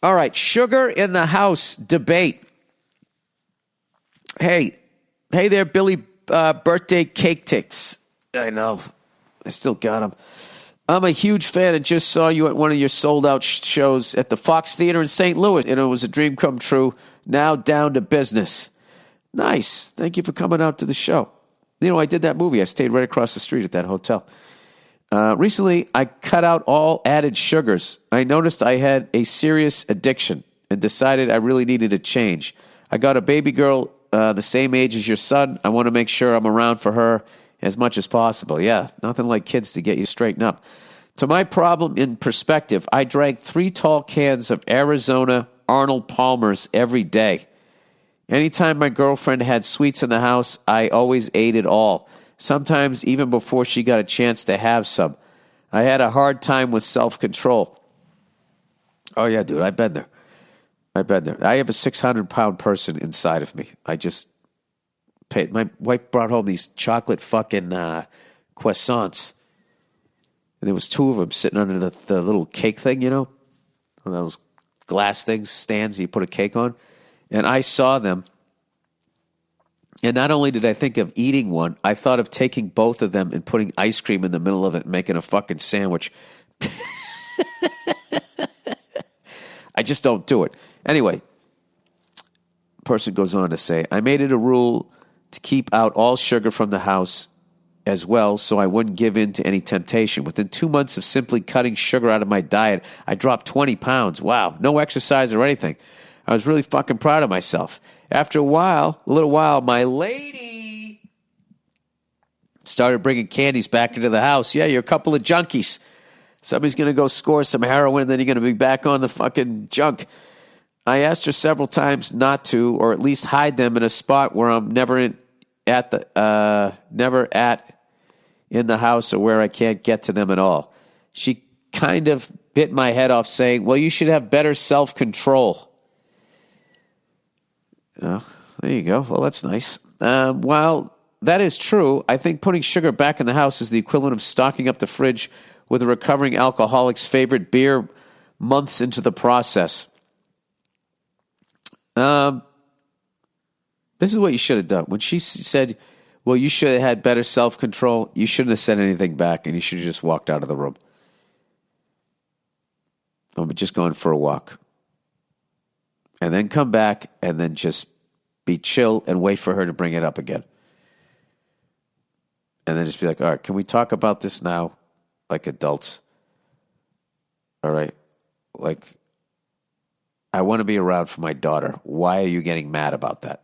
All right, sugar in the house debate. Hey there, Billy birthday cake tits. I know. I still got them. I'm a huge fan and just saw you at one of your sold-out shows at the Fox Theater in St. Louis, and it was a dream come true. Now down to business. Nice. Thank you for coming out to the show. You know, I did that movie. I stayed right across the street at that hotel. Recently, I cut out all added sugars. I noticed I had a serious addiction and decided I really needed a change. I got a baby girl the same age as your son. I want to make sure I'm around for her as much as possible. Yeah, nothing like kids to get you straightened up. To my problem in perspective, I drank 3 tall cans of Arizona Arnold Palmer's every day. Anytime my girlfriend had sweets in the house, I always ate it all. Sometimes even before she got a chance to have some. I had a hard time with self-control. Oh, yeah, dude, I've been there. I have a 600-pound person inside of me. I just paid. My wife brought home these chocolate fucking croissants. And there was 2 of them sitting under the little cake thing, you know? One of those glass things, stands you put a cake on. And I saw them. And not only did I think of eating one, I thought of taking both of them and putting ice cream in the middle of it and making a fucking sandwich. I just don't do it. Anyway, person goes on to say, I made it a rule to keep out all sugar from the house as well so I wouldn't give in to any temptation. Within 2 months of simply cutting sugar out of my diet, I dropped 20 pounds. Wow, no exercise or anything. I was really fucking proud of myself. After a little while, my lady started bringing candies back into the house. Yeah, you're a couple of junkies. Somebody's going to go score some heroin, then you're going to be back on the fucking junk. I asked her several times not to, or at least hide them in a spot where I'm never in the house or where I can't get to them at all. She kind of bit my head off saying, well, you should have better self-control. Oh, there you go. Well, that's nice. While that is true, I think putting sugar back in the house is the equivalent of stocking up the fridge with a recovering alcoholic's favorite beer months into the process. This is what you should have done. When she said, well, you should have had better self-control, you shouldn't have said anything back, and you should have just walked out of the room. I'm just going for a walk. And then come back and then just be chill and wait for her to bring it up again. And then just be like, all right, can we talk about this now like adults? All right. Like, I want to be around for my daughter. Why are you getting mad about that?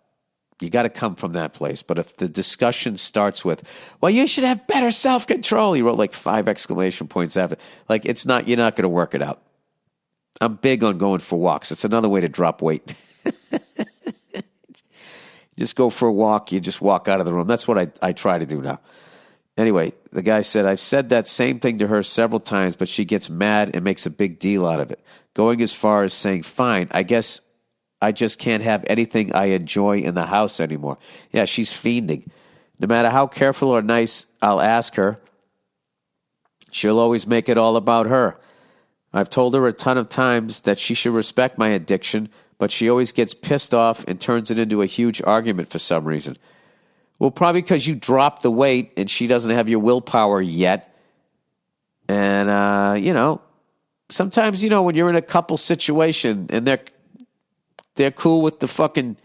You got to come from that place. But if the discussion starts with, well, you should have better self-control. He wrote like 5 exclamation points after. Like, you're not going to work it out. I'm big on going for walks. It's another way to drop weight. Just go for a walk. You just walk out of the room. That's what I try to do now. Anyway, the guy said, I've said that same thing to her several times, but she gets mad and makes a big deal out of it. Going as far as saying, fine, I guess I just can't have anything I enjoy in the house anymore. Yeah, she's fiending. No matter how careful or nice I'll ask her, she'll always make it all about her. I've told her a ton of times that she should respect my addiction, but she always gets pissed off and turns it into a huge argument for some reason. Well, probably because you dropped the weight and she doesn't have your willpower yet. And, sometimes, when you're in a couple situation and they're cool with the fucking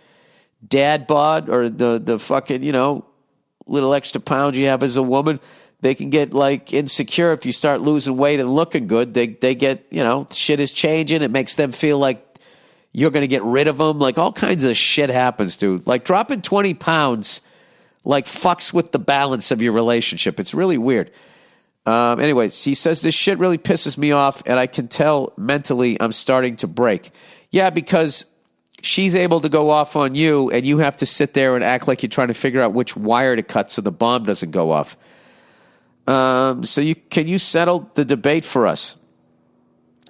dad bod or the fucking, little extra pounds you have as a woman, they can get like insecure if you start losing weight and looking good. They get, shit is changing. It makes them feel like you're going to get rid of them. Like all kinds of shit happens, dude. Like dropping 20 pounds like fucks with the balance of your relationship. It's really weird. Anyways, he says this shit really pisses me off and I can tell mentally I'm starting to break. Yeah, because she's able to go off on you and you have to sit there and act like you're trying to figure out which wire to cut so the bomb doesn't go off. Can you settle the debate for us?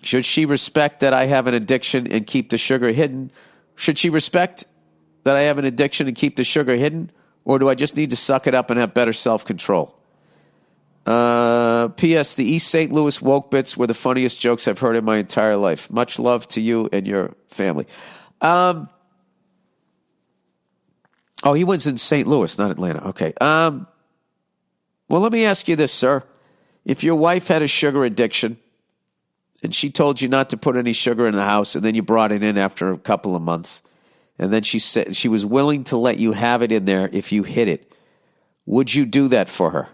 Should she respect that I have an addiction and keep the sugar hidden? Should she respect that I have an addiction and keep the sugar hidden? Or do I just need to suck it up and have better self-control? P.S. The East St. Louis woke bits were the funniest jokes I've heard in my entire life. Much love to you and your family. Oh, he was in St. Louis, not Atlanta. Okay. Well, let me ask you this, sir. If your wife had a sugar addiction and she told you not to put any sugar in the house and then you brought it in after a couple of months and then she said she was willing to let you have it in there if you hid it, would you do that for her?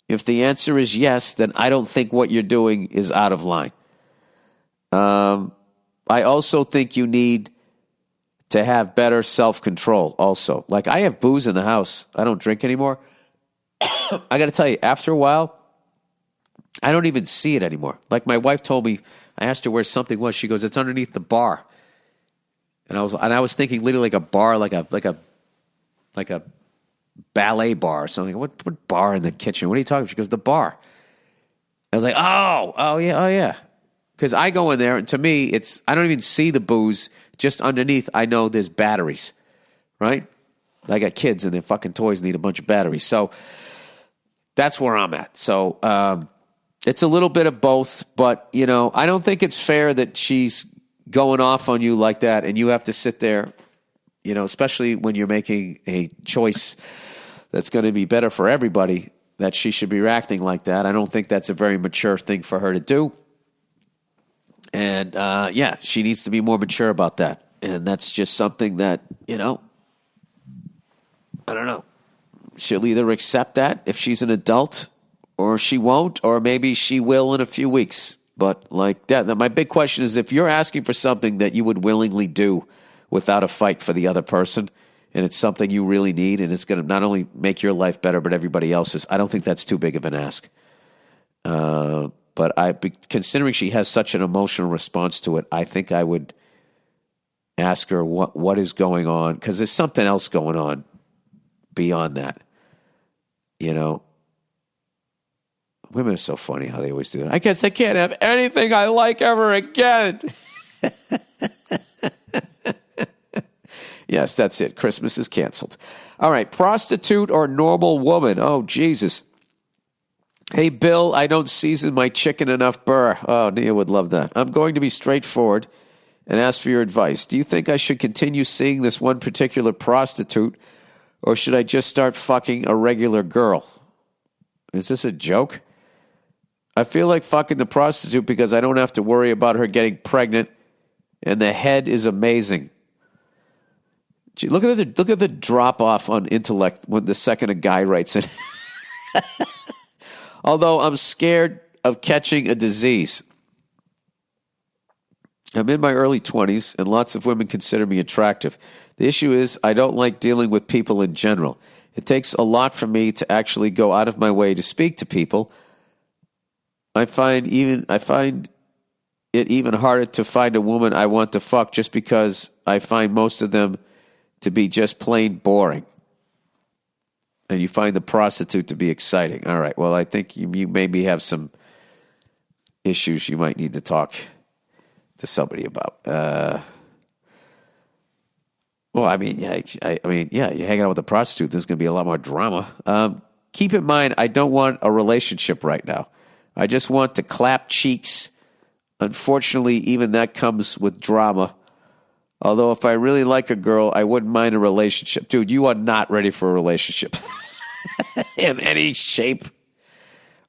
If the answer is yes, then I don't think what you're doing is out of line. I also think you need to have better self-control also. Like, I have booze in the house. I don't drink anymore. I got to tell you, after a while, I don't even see it anymore. Like, my wife told me, I asked her where something was. She goes, it's underneath the bar. And I was thinking literally like a bar, like a ballet bar or something. What bar in the kitchen? What are you talking about? She goes, the bar. I was like, oh yeah. Because I go in there, and to me, I don't even see the booze. Just underneath, I know there's batteries, right? I got kids, and their fucking toys need a bunch of batteries. So that's where I'm at. So it's a little bit of both, but, I don't think it's fair that she's going off on you like that, and you have to sit there, especially when you're making a choice that's going to be better for everybody, that she should be reacting like that. I don't think that's a very mature thing for her to do. And, she needs to be more mature about that. And that's just something that, I don't know. She'll either accept that if she's an adult, or she won't, or maybe she will in a few weeks. But like that, my big question is, if you're asking for something that you would willingly do without a fight for the other person, and it's something you really need, and it's going to not only make your life better, but everybody else's, I don't think that's too big of an ask. But considering she has such an emotional response to it, I think I would ask her what is going on, because there's something else going on beyond that. Women are so funny how they always do that. I guess I can't have anything I like ever again. Yes, that's it. Christmas is canceled. All right, prostitute or normal woman? Oh, Jesus. Hey, Bill, I don't season my chicken enough burr. Oh, Nia would love that. I'm going to be straightforward and ask for your advice. Do you think I should continue seeing this one particular prostitute, or should I just start fucking a regular girl? Is this a joke? I feel like fucking the prostitute because I don't have to worry about her getting pregnant, and the head is amazing. Gee, look at the drop off on intellect when the second a guy writes it. Although I'm scared of catching a disease. I'm in my early 20s, and lots of women consider me attractive. The issue is I don't like dealing with people in general. It takes a lot for me to actually go out of my way to speak to people. I find it even harder to find a woman I want to fuck just because I find most of them to be just plain boring. And you find the prostitute to be exciting. All right, well, I think you maybe have some issues you might need to talk to somebody about. Well, I mean, yeah, you're hanging out with a prostitute, there's going to be a lot more drama. Keep in mind, I don't want a relationship right now. I just want to clap cheeks. Unfortunately, even that comes with drama. Although if I really like a girl, I wouldn't mind a relationship. Dude, you are not ready for a relationship in any shape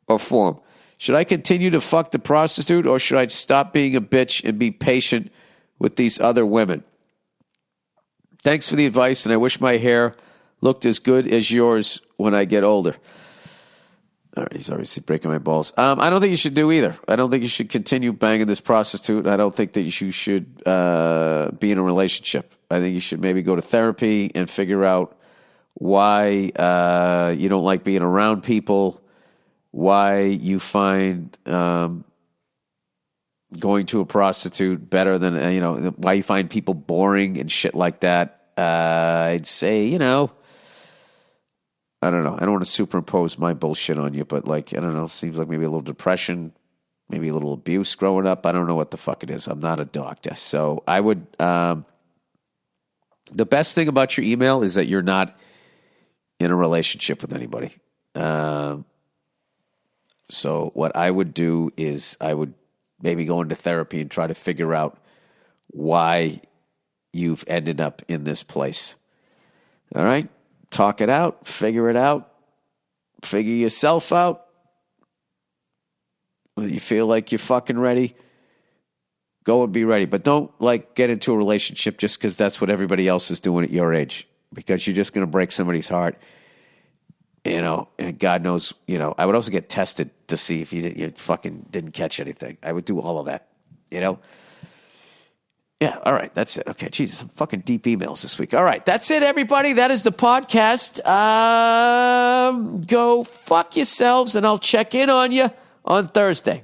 or form. Should I continue to fuck the prostitute, or should I stop being a bitch and be patient with these other women? Thanks for the advice, and I wish my hair looked as good as yours when I get older. All right, he's obviously breaking my balls. I don't think you should do either. I don't think you should continue banging this prostitute. I don't think that you should be in a relationship. I think you should maybe go to therapy and figure out why you don't like being around people, why you find going to a prostitute better than, why you find people boring and shit like that. I'd say, I don't know. I don't want to superimpose my bullshit on you, but I don't know. It seems like maybe a little depression, maybe a little abuse growing up. I don't know what the fuck it is. I'm not a doctor. So I would, the best thing about your email is that you're not in a relationship with anybody. So what I would do is I would maybe go into therapy and try to figure out why you've ended up in this place. All right? Talk it out, figure yourself out. When you feel like you're fucking ready, go and be ready. But don't get into a relationship just because that's what everybody else is doing at your age, because you're just going to break somebody's heart. And God knows, I would also get tested to see if you fucking didn't catch anything. I would do all of that, Yeah, all right, that's it. Okay, Jesus, some fucking deep emails this week. All right, that's it, everybody. That is the podcast. Go fuck yourselves, and I'll check in on you on Thursday.